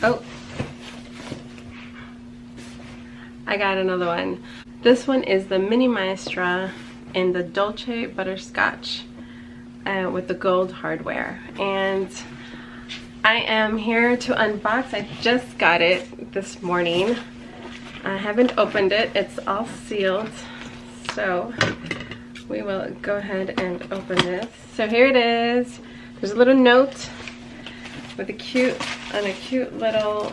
Oh, I got another one. This one is the Mini Maestra in the Dolce Butterscotch with the gold hardware. And I am here to unbox. I just got it this morning. I haven't opened it. It's all sealed. So we will go ahead and open this. So here it is. There's a little note with a cute little,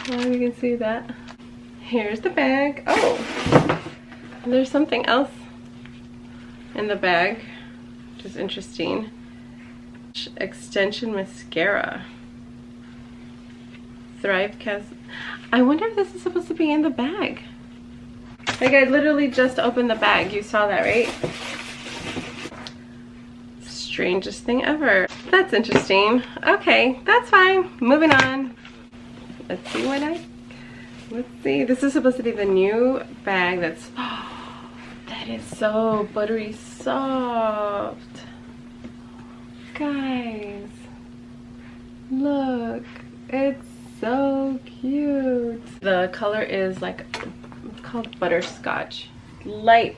oh, you can see that. Here's the bag. Oh, there's something else in the bag, which is interesting. Extension mascara. Thrive Cast. I wonder if this is supposed to be in the bag. Like, I literally just opened the bag. You saw that, right? Strangest thing ever. That's interesting. Okay, that's fine. Moving on. Let's see what let's see. This is supposed to be the new bag that's, oh, that is so buttery soft. Guys, look, it's so cute. The color is like, it's called butterscotch. Light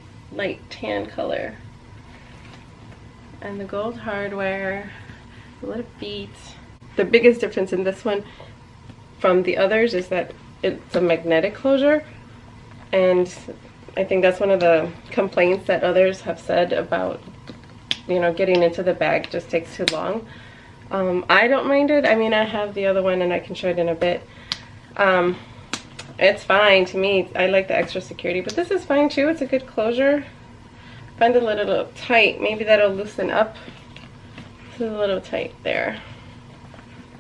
tan color. And the gold hardware, let it beat. The biggest difference in this one from the others is that it's a magnetic closure, and I think that's one of the complaints that others have said about, you know, getting into the bag just takes too long. I don't mind it. I mean, I have the other one and I can show it in a bit. It's fine to me. I like the extra security, but this is fine too. It's a good closure. I find it a little tight. Maybe that'll loosen up. It's a little tight there.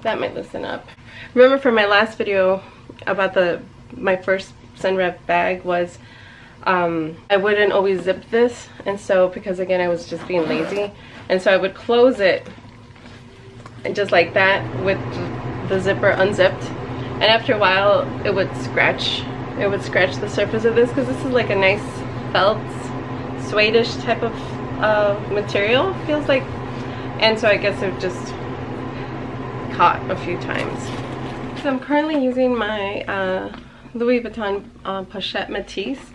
That might loosen up. Remember from my last video about my first Senreve bag was I wouldn't always zip this, and so because again I was just being lazy, and so I would close it and just like that with the zipper unzipped, and after a while it would scratch the surface of this, because this is like a nice felt suede-ish type of material, feels like, and so I guess it just caught a few times. So I'm currently using my Louis Vuitton Pochette Matisse.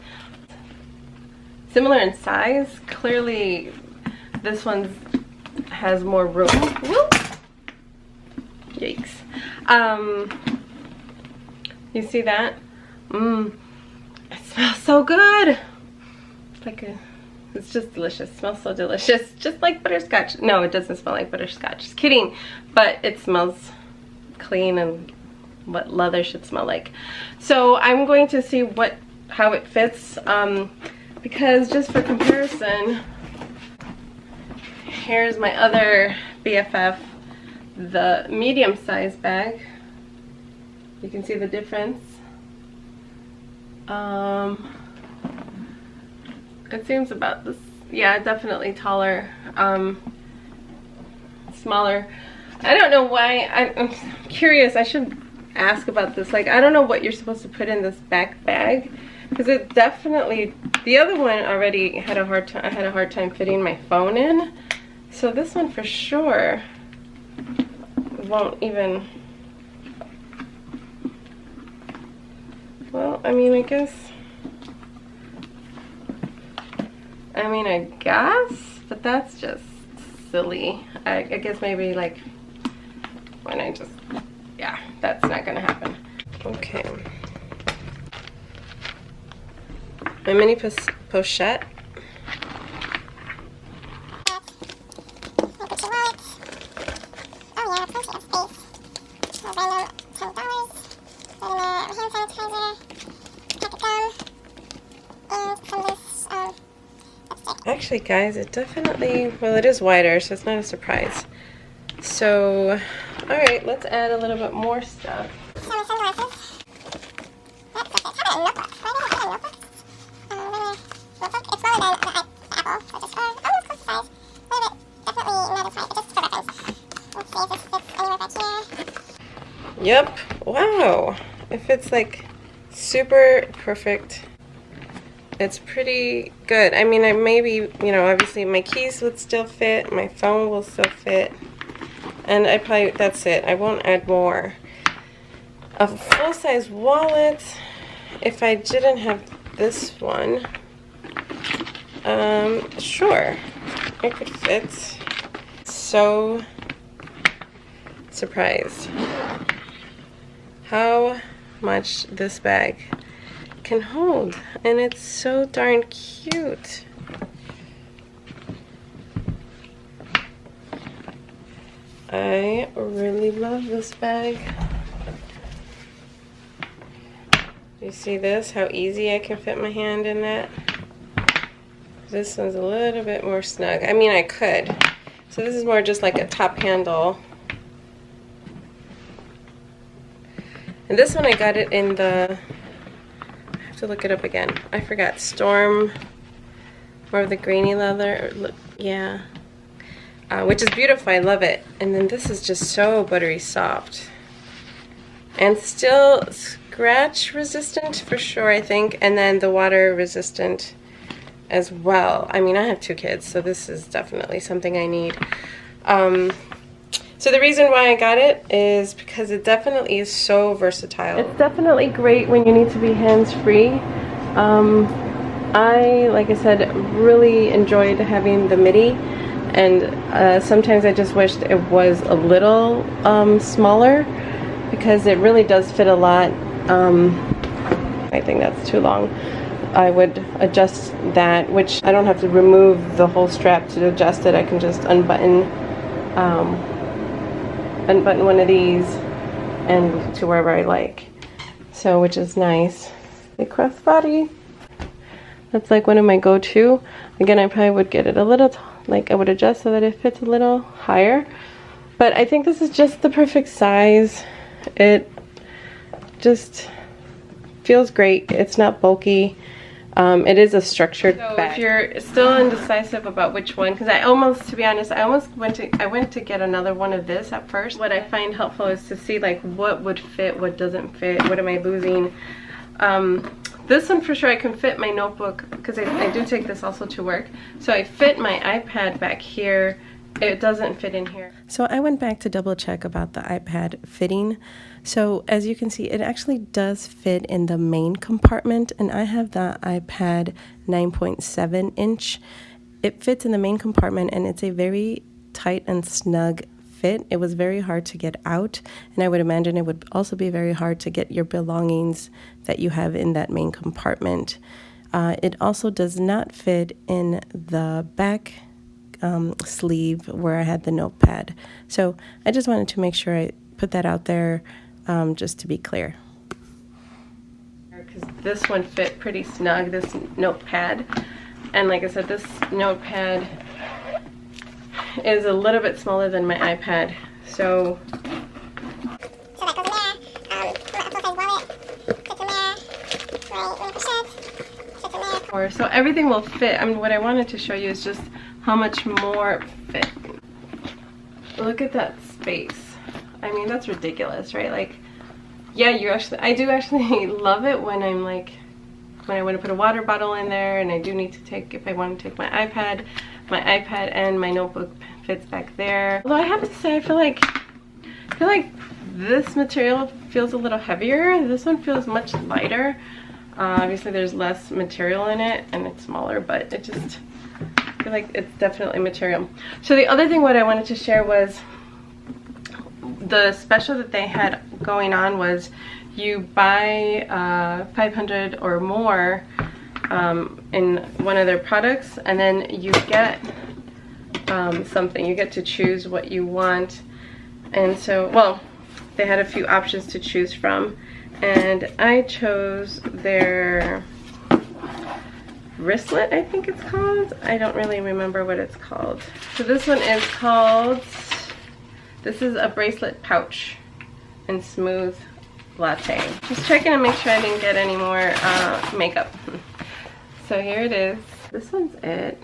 Similar in size. Clearly this one has more room. Whoop! Yikes. You see that? It smells so good. It's like it's just delicious. It smells so delicious. Just like butterscotch. No, it doesn't smell like butterscotch. Just kidding. But it smells clean and what leather should smell like. So I'm going to see how it fits, because just for comparison, here's my other BFF, the medium size bag. You can see the difference. It seems about this, yeah, definitely taller, smaller. I don't know why. I'm curious. I should ask about this. Like, I don't know what you're supposed to put in this back bag, because it definitely, the other one already had a hard time. I had a hard time fitting my phone in, so this one for sure won't even. Well, I mean, I guess, but that's just silly. I guess maybe like when I just, yeah, that's not gonna happen. Okay. My mini pochette. Actually, guys, it definitely, well, it is wider, so it's not a surprise. So, alright, let's add a little bit more stuff. Yep, wow, it fits like super perfect. It's pretty good. I mean, maybe, you know, obviously my keys would still fit, my phone will still fit. And that's it. I won't add more. A full-size wallet, if I didn't have this one, sure, it could fit. So surprised how much this bag can hold, and it's so darn cute. I really love this bag. You see this? How easy I can fit my hand in that? This one's a little bit more snug. I mean, I could. So this is more just like a top handle. And this one I got it in the, I have to look it up again. I forgot. Storm, more of the grainy leather. Look, yeah. Which is beautiful. I love it. And then this is just so buttery soft. And still scratch resistant for sure, I think. And then the water resistant as well. I mean, I have 2 kids, so this is definitely something I need. So the reason why I got it is because it definitely is so versatile. It's definitely great when you need to be hands-free. I, like I said, really enjoyed having the Midi, and sometimes I just wished it was a little smaller, because it really does fit a lot. I think that's too long. I would adjust that, which I don't have to remove the whole strap to adjust it. I can just unbutton one of these and to wherever I like. So, which is nice. The crossbody, that's like one of my go-to. Again, I probably would get it a little, like I would adjust so that it fits a little higher. But I think this is just the perfect size. It just feels great. It's not bulky. It is a structured bag. If you're still indecisive about which one, because to be honest, I went to get another one of this at first. What I find helpful is to see like what would fit, what doesn't fit, what am I losing. This one for sure I can fit my notebook, because I do take this also to work. So I fit my iPad back here. It doesn't fit in here. So I went back to double check about the iPad fitting. So as you can see, it actually does fit in the main compartment, and I have the iPad 9.7 inch. It fits in the main compartment, and it's a very tight and snug fit. It was very hard to get out, and I would imagine it would also be very hard to get your belongings that you have in that main compartment. It also does not fit in the back sleeve where I had the notepad. So I just wanted to make sure I put that out there, just to be clear. Because this one fit pretty snug, this notepad. And like I said, this notepad is a little bit smaller than my iPad. So that goes in there. Full-size wallet fits in there. Right, when you push it, fits in there. So everything will fit. I mean, what I wanted to show you is just how much more fit. Look at that space. I mean, that's ridiculous, right? Like, yeah, I do actually love it when I'm like, when I want to put a water bottle in there, and I do need to take, if I want to take my iPad and my notebook fits back there. Although I have to say, I feel like this material feels a little heavier. This one feels much lighter. Obviously there's less material in it and it's smaller, but it just, I feel like it's definitely material. So the other thing what I wanted to share was the special that they had going on was you buy 500 or more in one of their products, and then you get something. You get to choose what you want. And so, well, they had a few options to choose from, and I chose their wristlet, I think it's called. I don't really remember what it's called. So this one is called, this is a bracelet pouch in smooth latte. Just checking to make sure I didn't get any more makeup. So here it is. This one's it.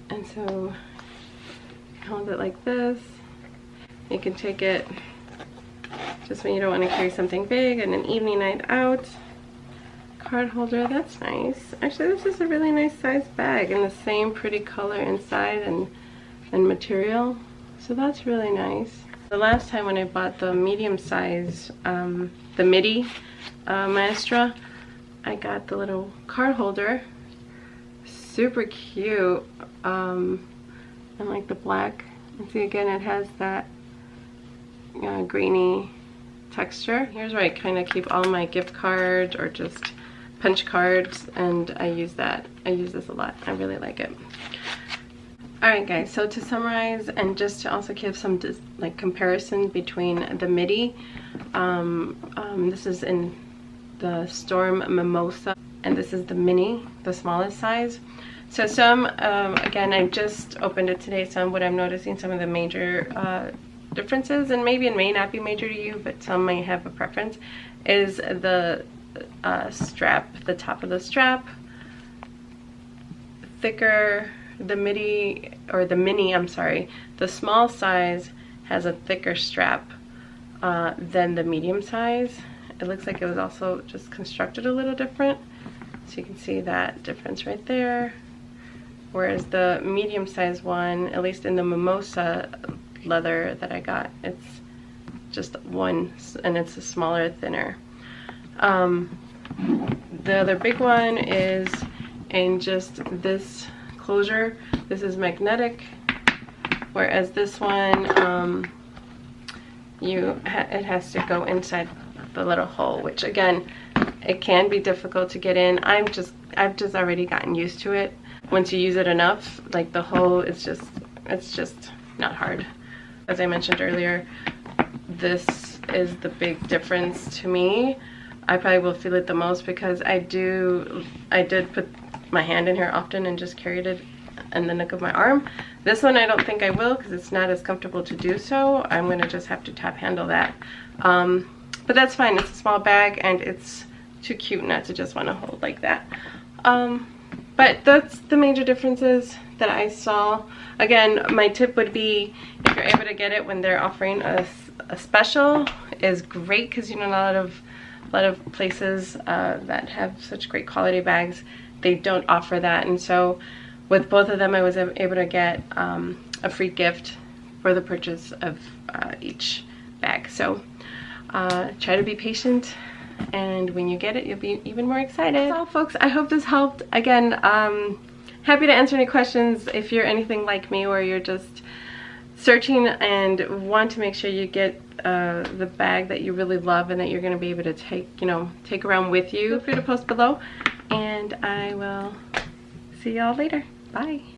And so you hold it like this. You can take it just when you don't want to carry something big and an evening night out. Card holder, that's nice. Actually, this is a really nice size bag in the same pretty color inside and material. So that's really nice. The last time when I bought the medium size, the Midi Maestra, I got the little card holder. Super cute. And like the black. And see, again, it has that greeny texture. Here's where I kind of keep all my gift cards or just punch cards, and I use that. I use this a lot. I really like it. Alright guys, so to summarize and just to also give some like comparison between the Midi, this is in the Storm Mimosa, and this is the Mini, the smallest size. So some, again, I just opened it today, some what I'm noticing, some of the major differences, and maybe it may not be major to you, but some may have a preference, is the strap, the top of the strap, thicker. The Midi, or the Mini, I'm sorry, the small size has a thicker strap than the medium size. It looks like it was also just constructed a little different. So you can see that difference right there. Whereas the medium size one, at least in the Mimosa leather that I got, it's just one, and it's a smaller, thinner. The other big one is in just this closure. This is magnetic, whereas this one it has to go inside the little hole, which again, it can be difficult to get in. I've just already gotten used to it. Once you use it enough, like the hole, it's just not hard. As I mentioned earlier, this is the big difference to me. I probably will feel it the most because I did put my hand in here often and just carried it in the nook of my arm. This one I don't think I will because it's not as comfortable to do so. I'm gonna just have to tap handle that. But that's fine, it's a small bag and it's too cute not to just want to hold like that. But that's the major differences that I saw. Again, my tip would be, if you're able to get it when they're offering a special, is great, because you know a lot of places that have such great quality bags, they don't offer that. And so with both of them, I was able to get a free gift for the purchase of each bag. So try to be patient, and when you get it, you'll be even more excited. So folks, I hope this helped. Again, happy to answer any questions if you're anything like me, or you're just searching and want to make sure you get the bag that you really love and that you're going to be able to take around with you. Feel free to post below, and I will see y'all later. Bye.